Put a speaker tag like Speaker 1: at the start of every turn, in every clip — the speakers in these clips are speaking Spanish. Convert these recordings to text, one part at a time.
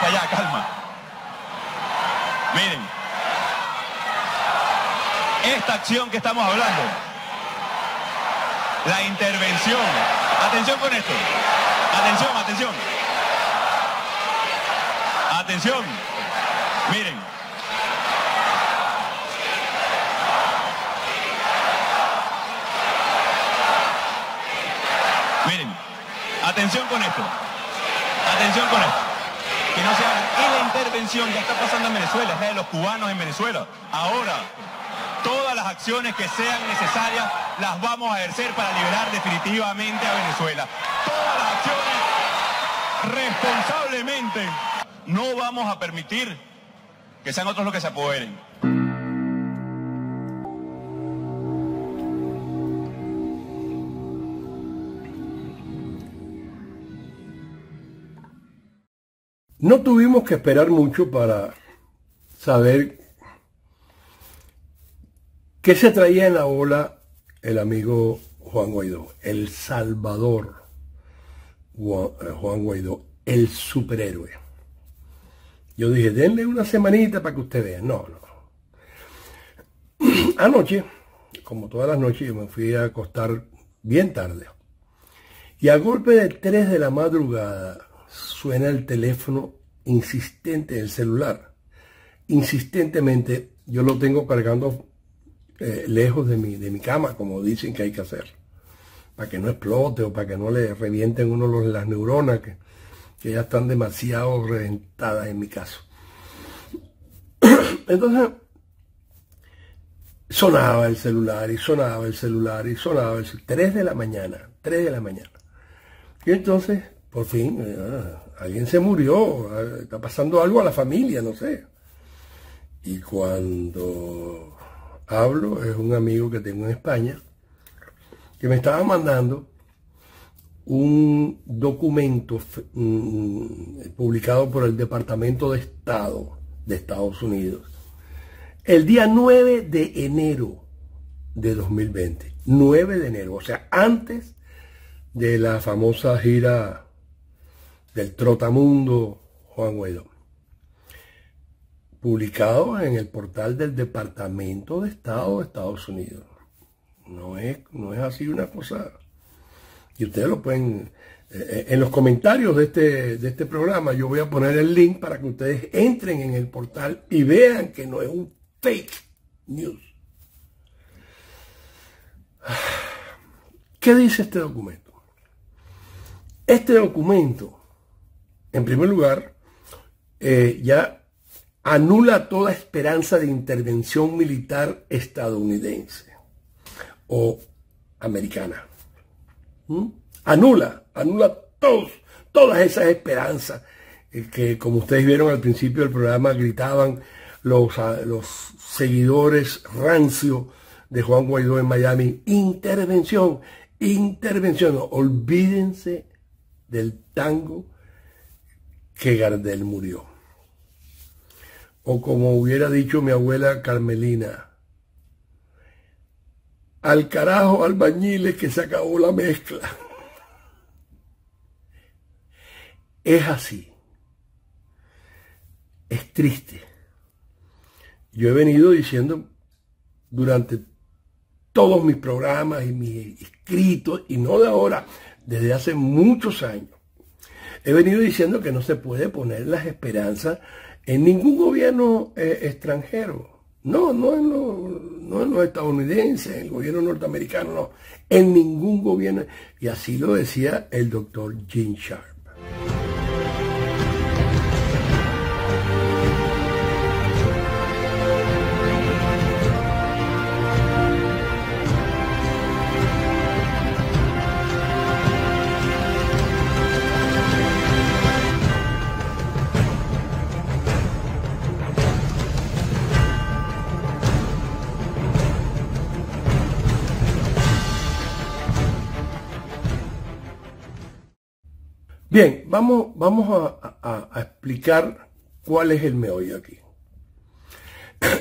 Speaker 1: para allá, calma. Miren, esta acción que estamos hablando, la intervención, atención con esto, atención, atención, atención, miren, atención con esto, atención con esto, que no se haga, y la intervención ya está pasando en Venezuela, es la de los cubanos en Venezuela. Ahora, todas las acciones que sean necesarias las vamos a ejercer para liberar definitivamente a Venezuela. Todas las acciones responsablemente. No vamos a permitir que sean otros los que se apoderen.
Speaker 2: No tuvimos que esperar mucho para saber qué se traía en la ola el amigo Juan Guaidó, el Salvador Juan Guaidó, el superhéroe. Yo dije, denle una semanita para que usted vea. No. Anoche, como todas las noches, yo me fui a acostar bien tarde. Y a golpe de 3 de la madrugada suena el teléfono insistente del celular. Insistentemente, yo lo tengo cargando lejos de mi cama, como dicen que hay que hacer, para que no explote o para que no le revienten uno las neuronas que ya están demasiado reventadas en mi caso. Entonces, sonaba el celular y sonaba el celular y sonaba el celular. 3 de la mañana. Y entonces, por fin, alguien se murió, está pasando algo a la familia, no sé. Y cuando hablo, es un amigo que tengo en España, que me estaba mandando un documento publicado por el Departamento de Estado de Estados Unidos el día 9 de enero de 2020. 9 de enero, o sea, antes de la famosa gira del trotamundo Juan Guaidó. Publicado en el portal del Departamento de Estado de Estados Unidos. No es así una cosa. Y ustedes lo pueden, en los comentarios de este programa, yo voy a poner el link para que ustedes entren en el portal y vean que no es un fake news. ¿Qué dice este documento? Este documento, en primer lugar, ya anula toda esperanza de intervención militar estadounidense o americana. Anula todas esas esperanzas que, como ustedes vieron al principio del programa, gritaban los seguidores rancios de Juan Guaidó en Miami: intervención, intervención. No, olvídense del tango que Gardel murió. O como hubiera dicho mi abuela Carmelina: al carajo albañiles que se acabó la mezcla. Es así. Es triste. Yo he venido diciendo durante todos mis programas y mis escritos, y no de ahora, desde hace muchos años, he venido diciendo que no se puede poner las esperanzas en ningún gobierno extranjero. No en los estadounidenses, en el gobierno norteamericano, no. En ningún gobierno. Y así lo decía el doctor Gene Sharp. Bien, vamos a explicar cuál es el meollo aquí.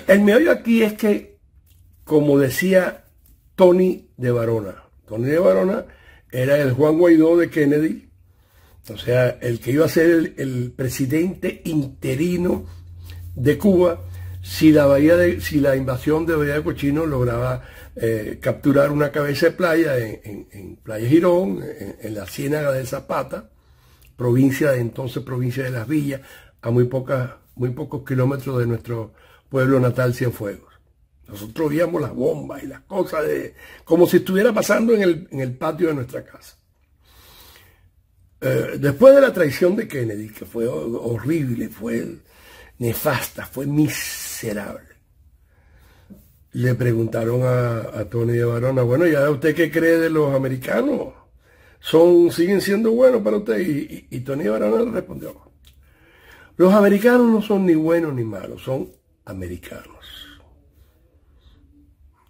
Speaker 2: El meollo aquí es que, como decía Tony de Varona era el Juan Guaidó de Kennedy, o sea, el que iba a ser el presidente interino de Cuba, si la invasión de Bahía de Cochinos lograba capturar una cabeza de playa en Playa Girón, en la Ciénaga de Zapata, provincia de Las Villas, a muy pocos kilómetros de nuestro pueblo natal, Cienfuegos. Nosotros veíamos las bombas y las cosas como si estuviera pasando en el patio de nuestra casa. Después de la traición de Kennedy, que fue horrible, fue nefasta, fue miserable, le preguntaron a Tony de Varona, bueno, ¿ya usted qué cree de los americanos? ¿Siguen siendo buenos para usted? Y Tony de Varona le respondió, los americanos no son ni buenos ni malos, son americanos.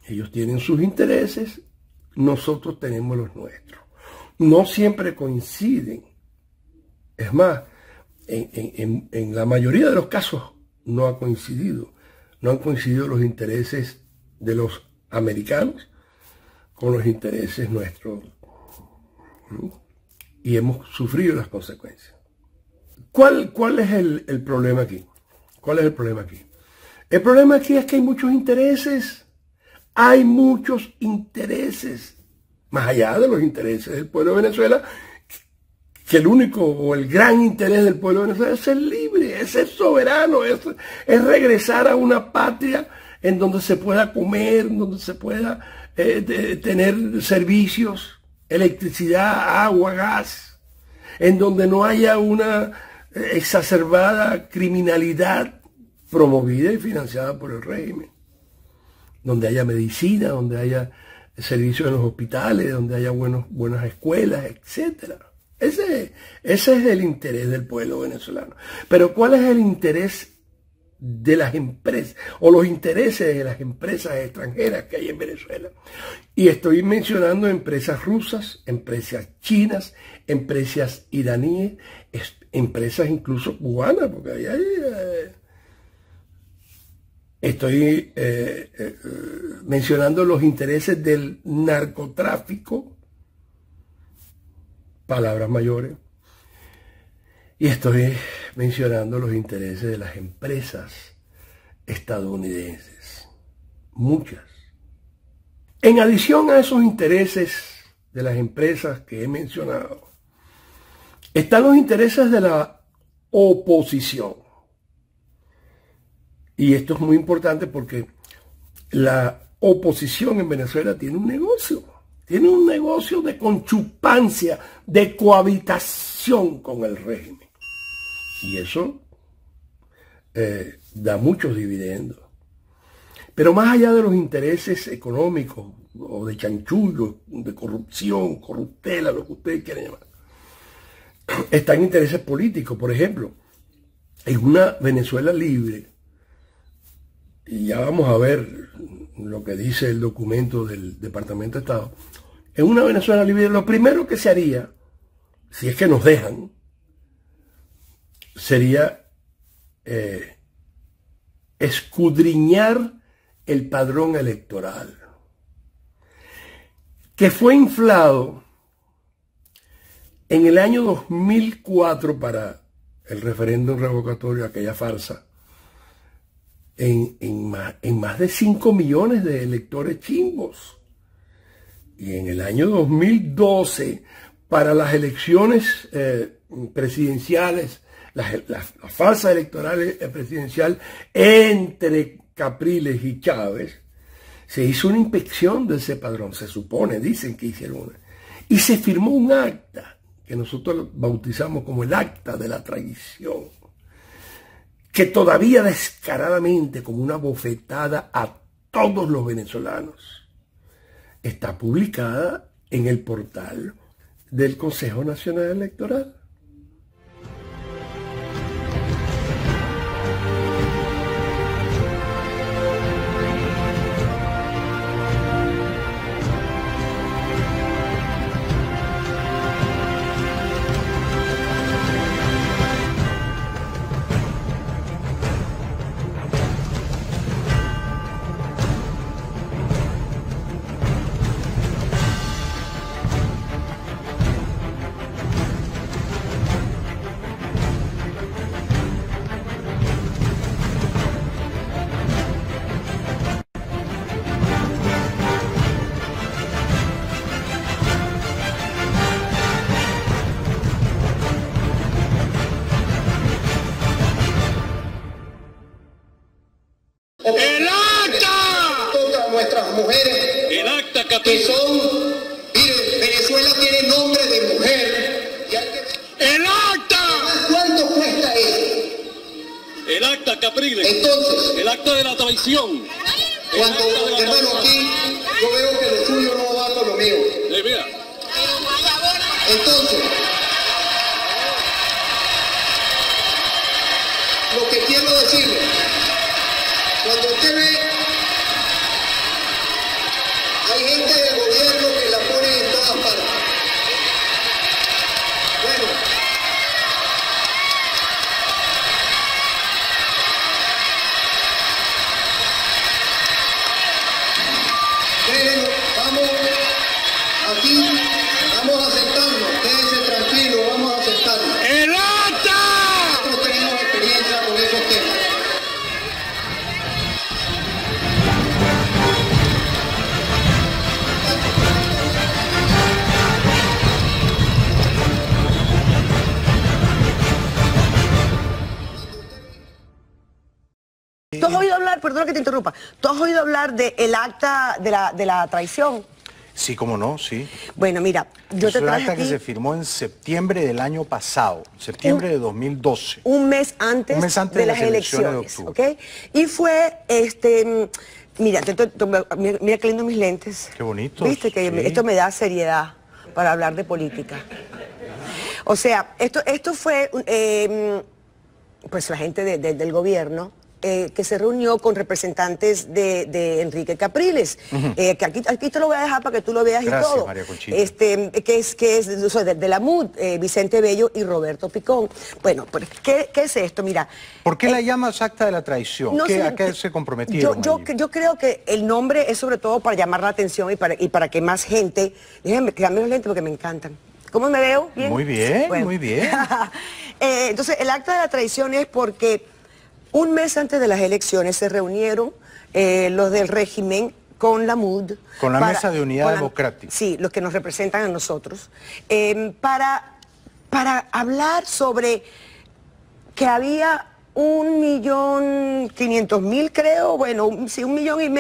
Speaker 2: Ellos tienen sus intereses, nosotros tenemos los nuestros. No siempre coinciden. Es más, en la mayoría de los casos no han coincidido los intereses de los americanos con los intereses nuestros. Y hemos sufrido las consecuencias. ¿Cuál es el problema aquí? ¿Cuál es el problema aquí? El problema aquí es que hay muchos intereses. Hay muchos intereses, más allá de los intereses del pueblo de Venezuela, que el único o el gran interés del pueblo de Venezuela es ser libre, es ser soberano, es regresar a una patria en donde se pueda comer, en donde se pueda tener servicios, electricidad, agua, gas, en donde no haya una exacerbada criminalidad promovida y financiada por el régimen, donde haya medicina, donde haya servicios en los hospitales, donde haya buenas escuelas, etc. Ese es el interés del pueblo venezolano. Pero ¿cuál es el interés de las empresas o los intereses de las empresas extranjeras que hay en Venezuela? Y estoy mencionando empresas rusas, empresas chinas, empresas iraníes, empresas incluso cubanas, porque ahí hay... Estoy mencionando los intereses del narcotráfico, palabras mayores, y estoy mencionando los intereses de las empresas estadounidenses, muchas. En adición a esos intereses de las empresas que he mencionado, están los intereses de la oposición. Y esto es muy importante porque la oposición en Venezuela tiene un negocio de conchupancia, de cohabitación con el régimen. Y eso da muchos dividendos. Pero más allá de los intereses económicos o de chanchullo, de corrupción, corruptela, lo que ustedes quieran llamar, están intereses políticos. Por ejemplo, en una Venezuela libre, y ya vamos a ver lo que dice el documento del Departamento de Estado, en una Venezuela libre lo primero que se haría, si es que nos dejan, sería escudriñar el padrón electoral, que fue inflado en el año 2004 para el referéndum revocatorio, aquella farsa, en más de 5 millones de electores chimbos. Y en el año 2012, para las elecciones presidenciales, la farsa electoral presidencial entre Capriles y Chávez, se hizo una inspección de ese padrón, se supone, dicen que hicieron una, y se firmó un acta, que nosotros bautizamos como el acta de la traición, que todavía descaradamente, como una bofetada a todos los venezolanos, está publicada en el portal del Consejo Nacional Electoral.
Speaker 3: ¡El acta!
Speaker 4: Toca a nuestras mujeres.
Speaker 3: ¡El acta,
Speaker 4: Que
Speaker 3: Capriles!
Speaker 4: son, mire, Venezuela tiene nombre de mujer. Y hay que ver
Speaker 3: ¡El acta!
Speaker 4: cuánto cuesta eso.
Speaker 3: ¡El acta, Capriles!
Speaker 4: Entonces,
Speaker 3: ¡El acta de la traición!
Speaker 4: cuando, hermano, aquí yo veo que lo suyo no va con lo mío.
Speaker 3: Vea.
Speaker 4: Entonces, lo que quiero decirle, cuando usted ve, hay gente del gobierno que la pone en todas partes. Bueno, miren, vamos aquí, vamos a sentarnos, quédense tranquilos, vamos a sentarnos.
Speaker 3: ¡El acta!
Speaker 4: Nosotros tenemos experiencia con esos temas.
Speaker 5: ¿Tú has oído hablar, perdona que te interrumpa, tú has oído hablar del acta de la traición?
Speaker 6: Sí, cómo no, sí.
Speaker 5: Bueno, mira, yo
Speaker 6: Es
Speaker 5: te
Speaker 6: un
Speaker 5: traje
Speaker 6: acta que
Speaker 5: aquí
Speaker 6: se firmó en septiembre del año pasado, septiembre de 2012.
Speaker 5: un mes antes, de las elecciones,
Speaker 6: de octubre.
Speaker 5: ¿ok? Y fue, mira, mira qué lindo mis lentes.
Speaker 6: Qué bonitos,
Speaker 5: Viste que
Speaker 6: sí.
Speaker 5: esto me da seriedad para hablar de política. O sea, esto fue, pues la gente del gobierno, que se reunió con representantes de Enrique Capriles, que aquí te lo voy a dejar para que tú lo veas.
Speaker 6: Gracias,
Speaker 5: y todo.
Speaker 6: María Conchita.
Speaker 5: Que es o sea, de la MUD, Vicente Bello y Roberto Picón. Bueno, pues, ¿qué es esto? Mira.
Speaker 6: ¿Por qué la llamas acta de la traición?
Speaker 5: No sé,
Speaker 6: ¿A qué se comprometieron?
Speaker 5: Yo
Speaker 6: allí?
Speaker 5: creo que el nombre es sobre todo para llamar la atención y para que más gente. Déjenme quedarme los lentes porque me encantan. ¿Cómo me veo? ¿Bien?
Speaker 6: Muy bien,
Speaker 5: Bueno.
Speaker 6: muy bien.
Speaker 5: Entonces, el acta de la traición es porque un mes antes de las elecciones se reunieron los del régimen con la MUD.
Speaker 6: Con la Mesa de Unidad
Speaker 5: con
Speaker 6: Democrática.
Speaker 5: Sí, los que nos representan a nosotros. Para hablar sobre que había 1.500.000, creo, bueno, sí, 1,5 millones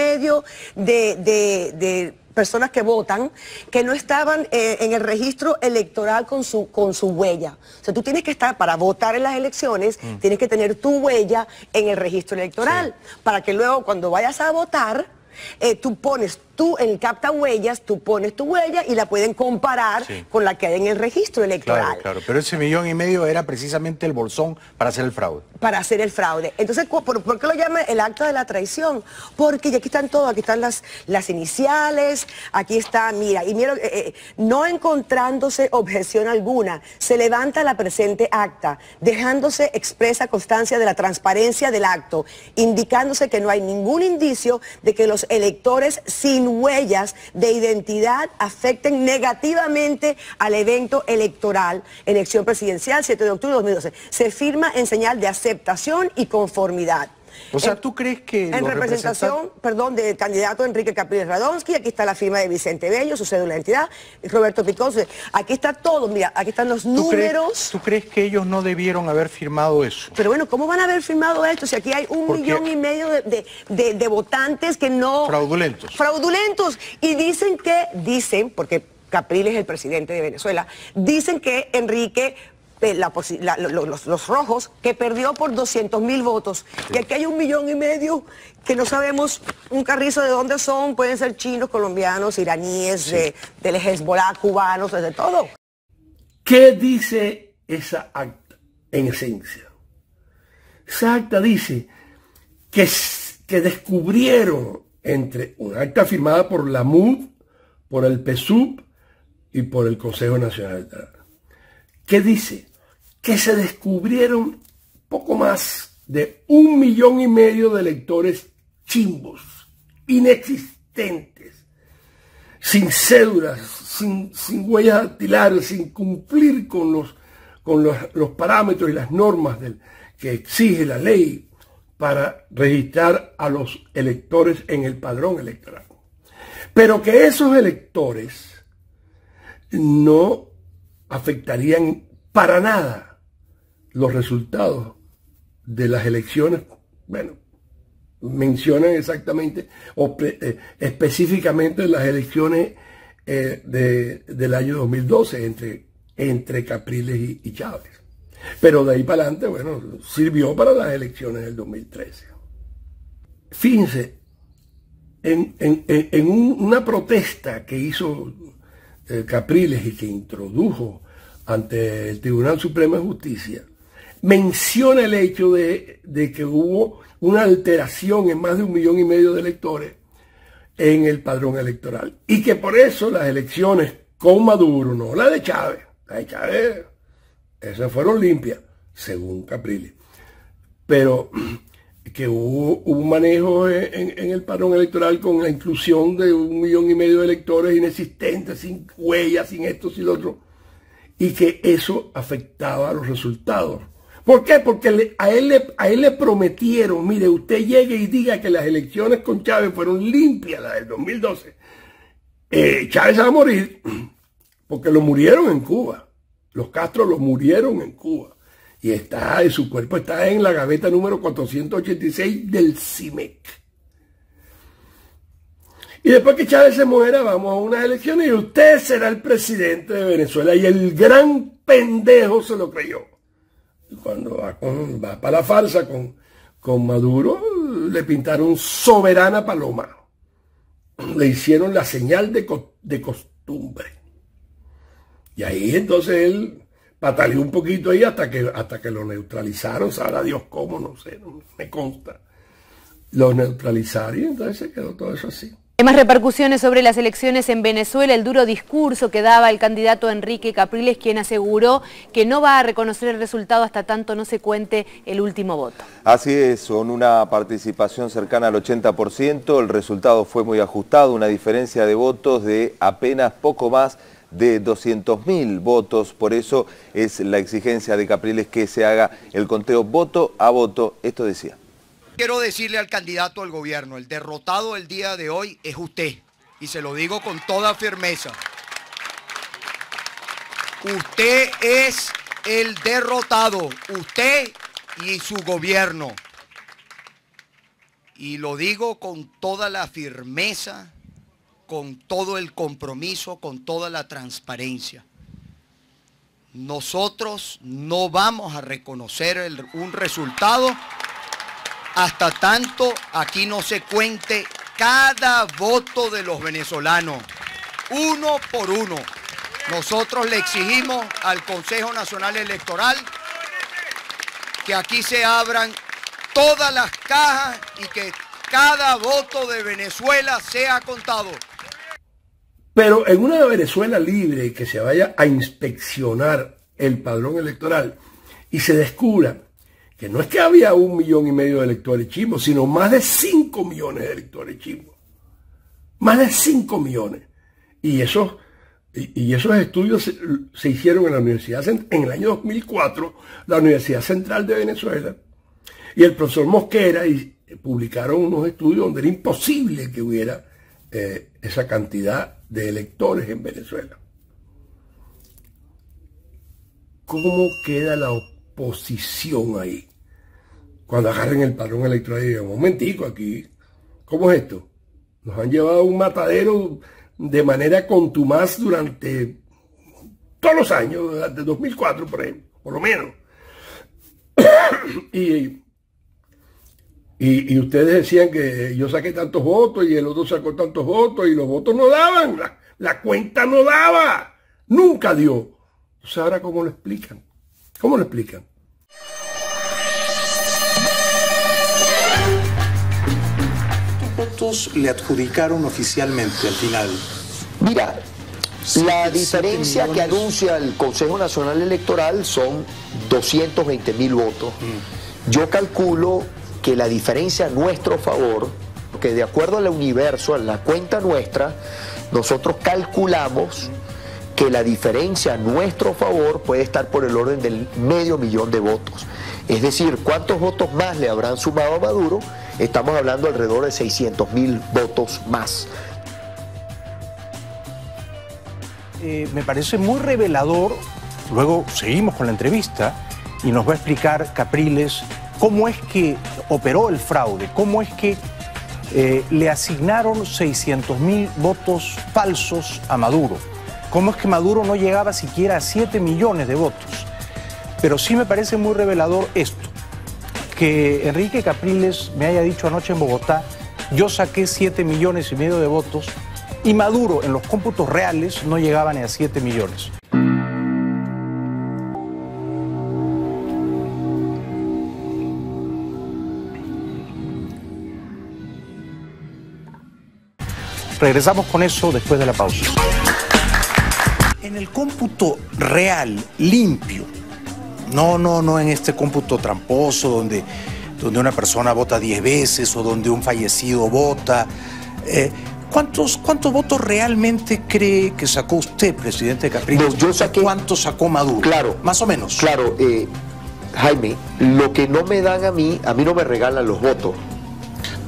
Speaker 5: de personas que votan, que no estaban en el registro electoral con su huella. O sea, tú tienes que estar, para votar en las elecciones, tienes que tener tu huella en el registro electoral, para que luego cuando vayas a votar, tú en el capta huellas, tú pones tu huella y la pueden comparar con la que hay en el registro electoral.
Speaker 6: Claro, claro, pero ese 1,5 millones era precisamente el bolsón para hacer el fraude.
Speaker 5: Para hacer el fraude. Entonces, ¿por qué lo llama el acta de la traición? Porque ya aquí están todos, aquí están las iniciales, aquí está, mira, no encontrándose objeción alguna, se levanta la presente acta, dejándose expresa constancia de la transparencia del acto, indicándose que no hay ningún indicio de que los electores sin huellas de identidad afecten negativamente al evento electoral, elección presidencial, 7 de octubre de 2012. Se firma en señal de aceptación y conformidad.
Speaker 6: O sea, ¿tú crees que
Speaker 5: En representación, perdón, del candidato Enrique Capriles Radonsky, aquí está la firma de Vicente Bello, su cédula de identidad, Roberto Picón, aquí está todo, mira, aquí están los números.
Speaker 6: ¿Tú crees que ellos no debieron haber firmado eso?
Speaker 5: Pero bueno, ¿cómo van a haber firmado esto si aquí hay 1,5 millones de votantes que no...
Speaker 6: Fraudulentos.
Speaker 5: Fraudulentos. Y dicen, porque Capriles es el presidente de Venezuela, dicen que Enrique... los rojos, que perdió por 200.000 votos. Sí. Y aquí hay 1,5 millones que no sabemos un carrizo de dónde son, pueden ser chinos, colombianos, iraníes, sí, del Hezbollah, cubanos, de todo.
Speaker 2: ¿Qué dice esa acta en esencia? Esa acta dice que descubrieron entre una acta firmada por la MUD, por el PSUV y por el Consejo Nacional Electoral. ¿Qué dice? Que se descubrieron poco más de 1,5 millones de electores chimbos, inexistentes, sin cédulas, sin huellas dactilares, sin cumplir con los parámetros y las normas que exige la ley para registrar a los electores en el padrón electoral. Pero que esos electores no afectarían para nada los resultados de las elecciones, bueno, mencionan exactamente o específicamente las elecciones del año 2012 entre Capriles y Chávez. Pero de ahí para adelante, bueno, sirvió para las elecciones del 2013. Fíjense, en una protesta que hizo Capriles y que introdujo ante el Tribunal Supremo de Justicia, menciona el hecho de que hubo una alteración en más de 1,5 millones de electores en el padrón electoral y que por eso las elecciones con Maduro, no la de Chávez, esas fueron limpias, según Capriles, pero que hubo un manejo en el padrón electoral con la inclusión de 1,5 millones de electores inexistentes, sin huellas, sin esto, sin lo otro, y que eso afectaba a los resultados. ¿Por qué? Porque a él le prometieron, mire, usted llegue y diga que las elecciones con Chávez fueron limpias, las del 2012. Chávez va a morir, porque lo murieron en Cuba. Los Castro lo murieron en Cuba. Y su cuerpo está en la gaveta número 486 del CIMEC. Y después que Chávez se muera, vamos a unas elecciones y usted será el presidente de Venezuela. Y el gran pendejo se lo creyó. Y cuando va para la farsa con Maduro, le pintaron soberana paloma. Le hicieron la señal de costumbre. Y ahí entonces él pataleó un poquito ahí hasta que lo neutralizaron. Sabrá Dios cómo, no sé, no me consta. Lo neutralizaron y entonces se quedó todo eso así.
Speaker 7: Hay más repercusiones sobre las elecciones en Venezuela, el duro discurso que daba el candidato Enrique Capriles, quien aseguró que no va a reconocer el resultado hasta tanto no se cuente el último voto.
Speaker 8: Así es, con una participación cercana al 80%, el resultado fue muy ajustado, una diferencia de votos de apenas poco más de 200.000 votos, por eso es la exigencia de Capriles que se haga el conteo voto a voto. Esto decía.
Speaker 9: Quiero decirle al candidato al gobierno, el derrotado el día de hoy es usted, y se lo digo con toda firmeza. Usted es el derrotado, usted y su gobierno. Y lo digo con toda la firmeza, con todo el compromiso, con toda la transparencia. Nosotros no vamos a reconocer un resultado hasta tanto aquí no se cuente cada voto de los venezolanos, uno por uno. Nosotros le exigimos al Consejo Nacional Electoral que aquí se abran todas las cajas y que cada voto de Venezuela sea contado.
Speaker 2: Pero en una Venezuela libre, que se vaya a inspeccionar el padrón electoral y se descubra que no es que había 1,5 millones de electores chimbos, sino más de 5 millones de electores chimbos. Más de 5 millones. Y esos estudios se hicieron en la Universidad, en el año 2004, la Universidad Central de Venezuela, y el profesor Mosquera publicaron unos estudios donde era imposible que hubiera esa cantidad de electores en Venezuela. ¿Cómo queda la oposición ahí? Cuando agarren el padrón electoral y digan, un momentico aquí, ¿cómo es esto? Nos han llevado a un matadero de manera contumaz durante todos los años, desde 2004 por ejemplo, por lo menos. Y ustedes decían que yo saqué tantos votos y el otro sacó tantos votos y los votos no daban, la cuenta no daba, nunca dio. Entonces ahora ¿cómo lo explican? ¿Cómo lo explican?
Speaker 6: ¿Cuántos le adjudicaron oficialmente al final?
Speaker 10: Mira, la diferencia que anuncia el Consejo Nacional Electoral son 220.000 votos. Yo calculo que la diferencia a nuestro favor, que de acuerdo al universo, a la cuenta nuestra, nosotros calculamos que la diferencia a nuestro favor puede estar por el orden del 500.000 de votos. Es decir, ¿cuántos votos más le habrán sumado a Maduro? Estamos hablando alrededor de 600.000 votos más.
Speaker 6: Me parece muy revelador. Luego seguimos con la entrevista y nos va a explicar Capriles cómo es que operó el fraude, cómo es que le asignaron 600.000 votos falsos a Maduro, cómo es que Maduro no llegaba siquiera a 7 millones de votos. Pero sí me parece muy revelador esto, que Enrique Capriles me haya dicho anoche en Bogotá: yo saqué 7,5 millones de votos, y Maduro en los cómputos reales no llegaba ni a 7 millones. Regresamos con eso después de la pausa. En el cómputo real, limpio, no en este cómputo tramposo donde una persona vota 10 veces o donde un fallecido vota, ¿cuántos votos realmente cree que sacó usted, presidente Capriles?
Speaker 10: No, yo saqué...
Speaker 6: ¿Cuántos sacó Maduro?
Speaker 10: Claro.
Speaker 6: Más o menos.
Speaker 10: Claro, Jaime, lo que no me dan a mí no me regalan los votos.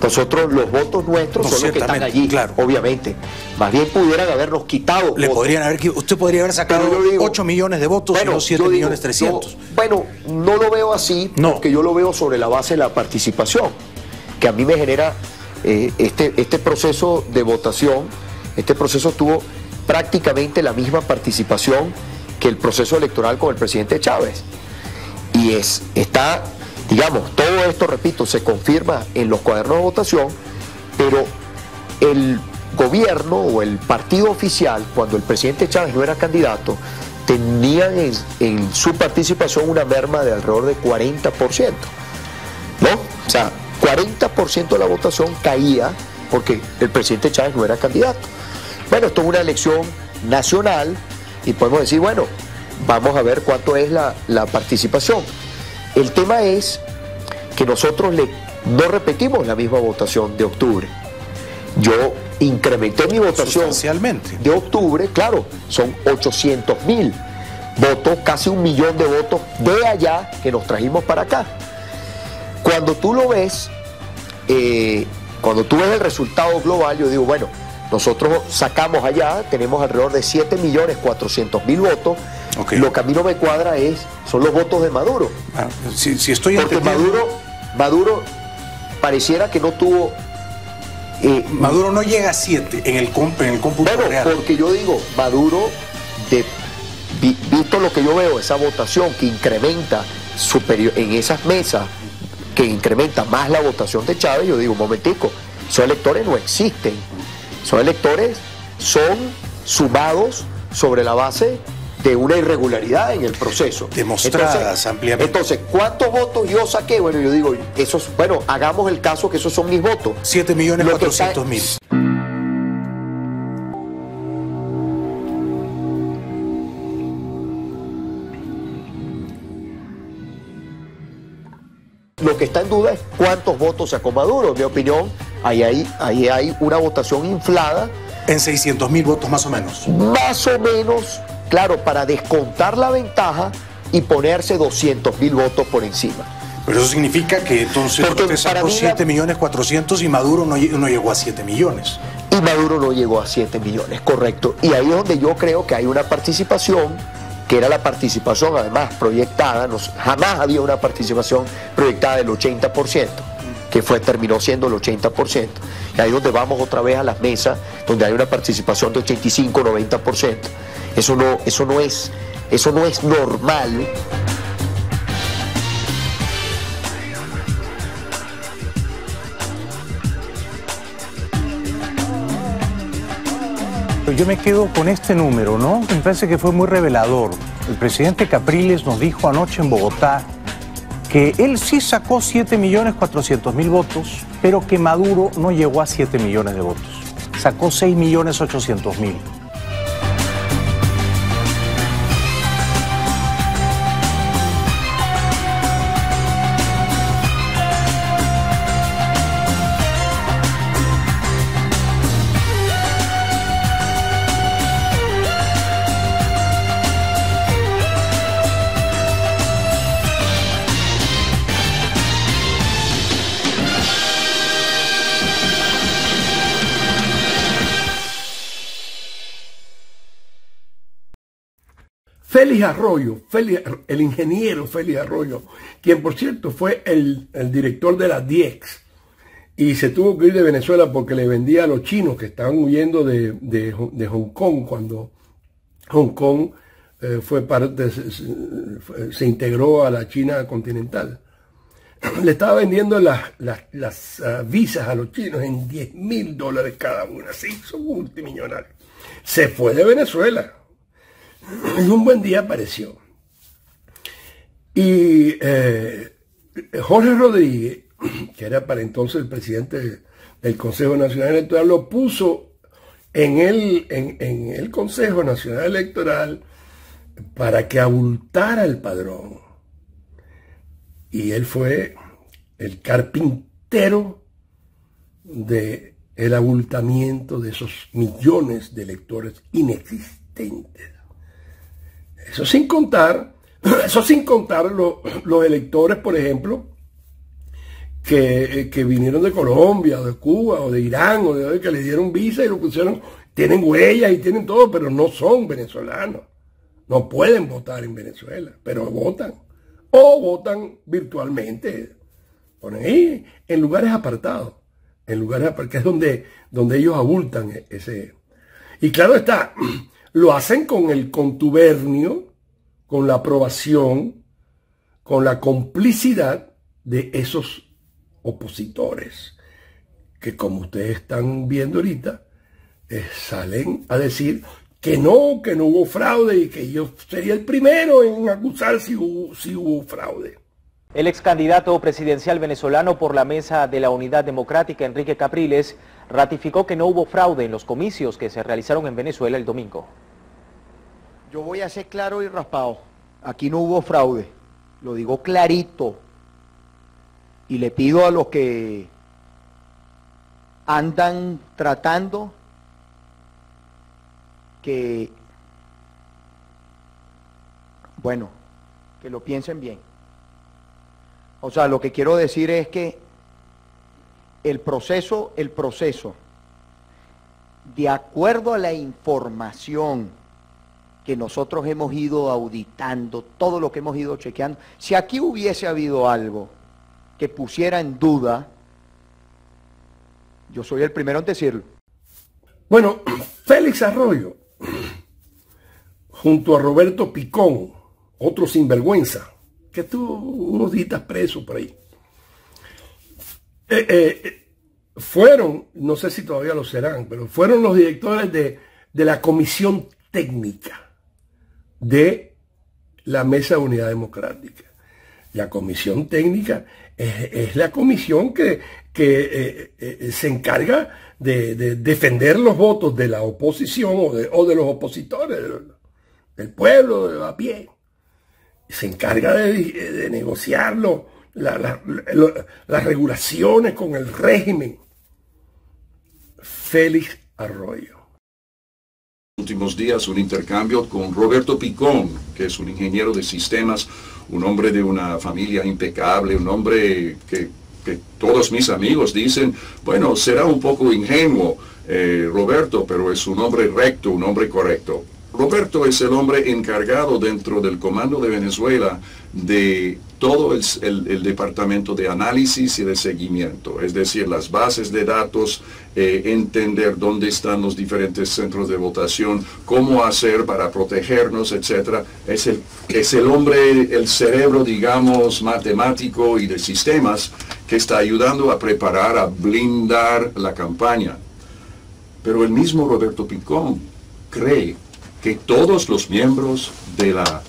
Speaker 10: Nosotros, los votos nuestros son los que están allí, claro, obviamente. Más bien pudieran habernos quitado.
Speaker 6: Usted podría haber sacado 8 millones de votos, bueno, y no 7.300.000.
Speaker 10: Bueno, no lo veo así, porque yo lo veo sobre la base de la participación, que a mí me genera este proceso de votación. Este proceso tuvo prácticamente la misma participación que el proceso electoral con el presidente Chávez. Y está... Digamos, todo esto, repito, se confirma en los cuadernos de votación, pero el gobierno o el partido oficial, cuando el presidente Chávez no era candidato, tenían en su participación una merma de alrededor de 40%, ¿no? O sea, 40% de la votación caía porque el presidente Chávez no era candidato. Bueno, esto es una elección nacional y podemos decir, bueno, vamos a ver cuánto es la participación. El tema es que nosotros no repetimos la misma votación de octubre. Yo incrementé mi votación de octubre, claro, son 800.000 votos, casi 1 millón de votos de allá que nos trajimos para acá. Cuando tú lo ves, cuando tú ves el resultado global, yo digo, bueno, nosotros sacamos allá, tenemos alrededor de 7.400.000 votos. Okay. Lo que a mí no me cuadra son los votos de Maduro.
Speaker 6: Si estoy
Speaker 10: porque Maduro pareciera que no tuvo...
Speaker 6: Maduro no llega a 7 en el cómputo real.
Speaker 10: Porque yo digo, Maduro, visto lo que yo veo, esa votación que incrementa superior en esas mesas, que incrementa más la votación de Chávez, yo digo, un momentico, esos electores no existen. Esos electores son sumados sobre la base de una irregularidad en el proceso.
Speaker 6: Demostradas ampliamente.
Speaker 10: Entonces, ¿cuántos votos yo saqué? Bueno, yo digo, hagamos el caso que esos son mis votos.
Speaker 6: 7.400.000.
Speaker 10: Lo que está en duda es cuántos votos sacó Maduro. En mi opinión, ahí hay una votación inflada.
Speaker 6: En 600.000 votos más o menos.
Speaker 10: Más o menos, claro, para descontar la ventaja y ponerse 200.000 votos por encima.
Speaker 6: Pero eso significa que entonces usted sacó 7.400.000 y Maduro no llegó a 7 millones.
Speaker 10: Y Maduro no llegó a 7 millones, correcto. Y ahí es donde yo creo que hay una participación, que era la participación además proyectada, jamás había una participación proyectada del 80%, que terminó siendo el 80%. Y ahí es donde vamos otra vez a las mesas, donde hay una participación de 85-90%. Eso no es normal.
Speaker 6: Yo me quedo con este número, ¿no? Me parece que fue muy revelador. El presidente Capriles nos dijo anoche en Bogotá que él sí sacó 7.400.000 votos, pero que Maduro no llegó a 7 millones de votos. Sacó 6.800.000.
Speaker 2: Félix Arroyo, el ingeniero Félix Arroyo, quien por cierto fue el director de la DIEX y se tuvo que ir de Venezuela porque le vendía a los chinos que estaban huyendo de Hong Kong cuando Hong Kong se integró a la China continental. Le estaba vendiendo las visas a los chinos en $10.000 cada una, se hizo multimillonario. Se fue de Venezuela. Y un buen día apareció. Y Jorge Rodríguez, que era para entonces el presidente del Consejo Nacional Electoral, lo puso en el Consejo Nacional Electoral para que abultara el padrón. Y él fue el carpintero del abultamiento de esos millones de electores inexistentes. Eso sin contar los electores, por ejemplo, que vinieron de Colombia, o de Cuba, o de Irán, o de que le dieron visa y lo pusieron, tienen huellas y tienen todo, pero no son venezolanos. No pueden votar en Venezuela, pero votan. O votan virtualmente. Ponen ahí en lugares apartados. En lugares apartados, que es donde ellos abultan ese. Y claro está, lo hacen con el contubernio, con la aprobación, con la complicidad de esos opositores, que como ustedes están viendo ahorita, salen a decir que no hubo fraude y que yo sería el primero en acusar si hubo fraude.
Speaker 11: El ex candidato presidencial venezolano por la Mesa de la Unidad Democrática, Enrique Capriles, ratificó que no hubo fraude en los comicios que se realizaron en Venezuela el domingo.
Speaker 9: Yo voy a ser claro y raspado. Aquí no hubo fraude. Lo digo clarito. Y le pido a los que andan tratando que lo piensen bien. O sea, lo que quiero decir es que el proceso, de acuerdo a la información que nosotros hemos ido auditando, todo lo que hemos ido chequeando, si aquí hubiese habido algo que pusiera en duda, yo soy el primero en decirlo.
Speaker 2: Bueno, Félix Arroyo, junto a Roberto Picón, otro sinvergüenza, que estuvo unos días preso por ahí, fueron, no sé si todavía lo serán, pero fueron los directores de la comisión técnica de la Mesa de Unidad Democrática. La comisión técnica es la comisión que se encarga de defender los votos de la oposición o de los opositores, del pueblo a pie. Se encarga de negociar las regulaciones con el régimen. Félix Arroyo.
Speaker 12: Últimos días un intercambio con Roberto Picón, que es un ingeniero de sistemas, un hombre de una familia impecable, un hombre que todos mis amigos dicen, bueno, será un poco ingenuo Roberto, pero es un hombre recto, un hombre correcto. Roberto es el hombre encargado dentro del Comando de Venezuela de todo el departamento de análisis y de seguimiento, es decir, las bases de datos, entender dónde están los diferentes centros de votación, cómo hacer para protegernos, etc. Es el hombre, el cerebro, digamos, matemático y de sistemas que está ayudando a preparar, a blindar la campaña. Pero el mismo Roberto Picón cree que todos los miembros de la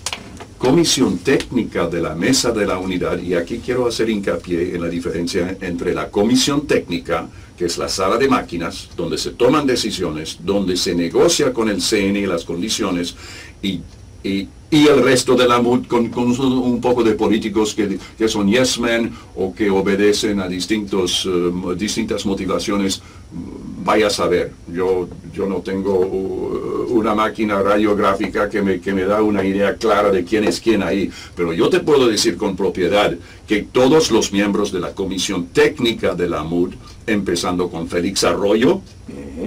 Speaker 12: Comisión Técnica de la Mesa de la Unidad, y aquí quiero hacer hincapié en la diferencia entre la Comisión Técnica, que es la sala de máquinas, donde se toman decisiones, donde se negocia con el CNE las condiciones, y el resto de la MUD con un poco de políticos que son yes men o que obedecen a distintas motivaciones. Vaya a saber, yo no tengo una máquina radiográfica que me da una idea clara de quién es quién ahí, pero yo te puedo decir con propiedad que todos los miembros de la Comisión Técnica de la MUD, empezando con Félix Arroyo,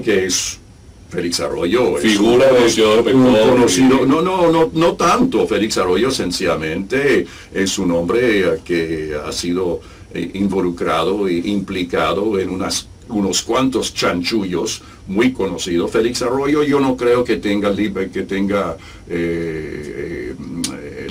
Speaker 12: que es Félix Arroyo
Speaker 13: figura
Speaker 12: es un conocido, no tanto. Félix Arroyo sencillamente es un hombre que ha sido involucrado e implicado en unos cuantos chanchullos muy conocidos. Félix Arroyo yo no creo que tenga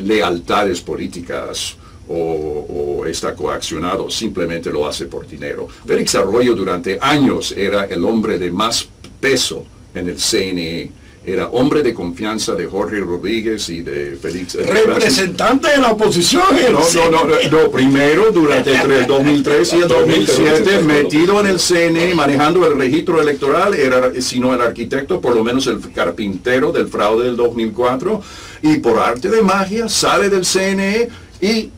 Speaker 12: lealtades políticas o está coaccionado, simplemente lo hace por dinero. Félix Arroyo durante años era el hombre de más peso en el CNE, era hombre de confianza de Jorge Rodríguez y de Félix.
Speaker 2: Representante de la oposición.
Speaker 12: No, primero durante el 2003 y el 2007, metido en el CNE, manejando el registro electoral, era, si no el arquitecto, por lo menos el carpintero del fraude del 2004, y por arte de magia sale del CNE y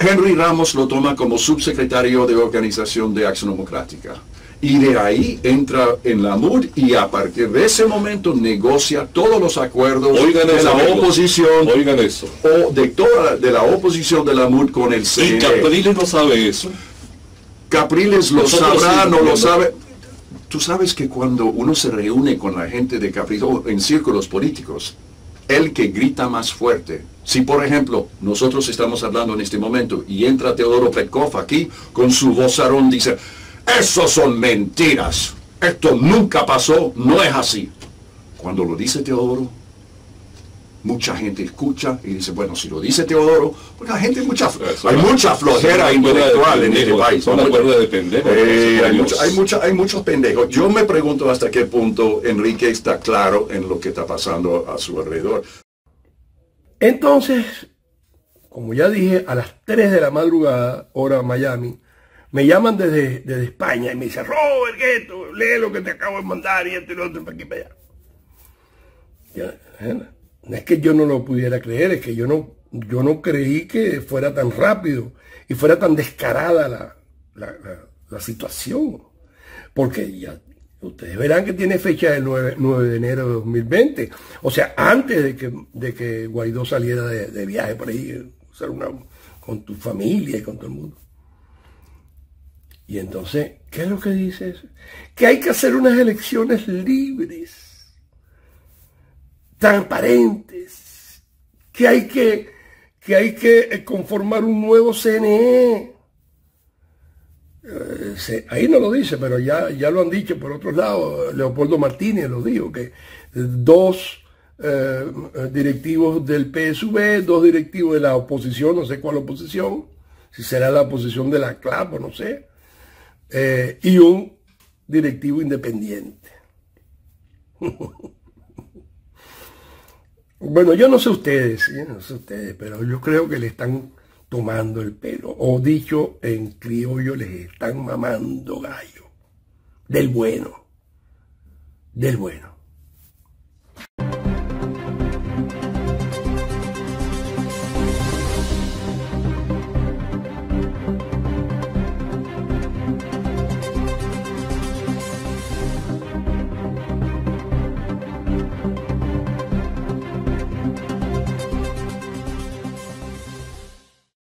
Speaker 12: Henry Ramos lo toma como subsecretario de Organización de Acción Democrática. Y de ahí entra en la MUD y a partir de ese momento negocia todos los acuerdos de la oposición.
Speaker 13: Oigan eso.
Speaker 12: O de la oposición de la MUD con el CNE.
Speaker 13: Y Capriles no sabe eso.
Speaker 12: Capriles lo sabrá, no lo sabe. Tú sabes que cuando uno se reúne con la gente de Capriles en círculos políticos, el que grita más fuerte. Si por ejemplo nosotros estamos hablando en este momento y entra Teodoro Petkov aquí con su vozarrón, dice: "Eso son mentiras, esto nunca pasó, no es así". Cuando lo dice Teodoro, mucha gente escucha y dice, bueno, si lo dice Teodoro, porque la gente hay mucha flojera intelectual en este país. Hay muchos pendejos. Yo me pregunto hasta qué punto Enrique está claro en lo que está pasando a su alrededor.
Speaker 2: Entonces, como ya dije, a las 3 de la madrugada, hora Miami, me llaman desde España y me dicen: "Robert, Gueto, lee lo que te acabo de mandar y esto y lo otro, para aquí para allá". No es que yo no lo pudiera creer, es que yo no creí que fuera tan rápido y fuera tan descarada la situación. Porque ya ustedes verán que tiene fecha del 9 de enero de 2020. O sea, antes de que Guaidó saliera de viaje por ahí, con tu familia y con todo el mundo. Y entonces, ¿qué es lo que dice eso? Que hay que hacer unas elecciones libres, transparentes, que hay que conformar un nuevo CNE. Ahí no lo dice, pero ya lo han dicho por otros lados. Leopoldo Martínez lo dijo, que 2 directivos del PSV, 2 directivos de la oposición, no sé cuál oposición, si será la oposición de la CLAP o no sé, y un directivo independiente. Bueno, yo no sé ustedes, pero yo creo que le están tomando el pelo, o dicho en criollo, les están mamando gallo, del bueno.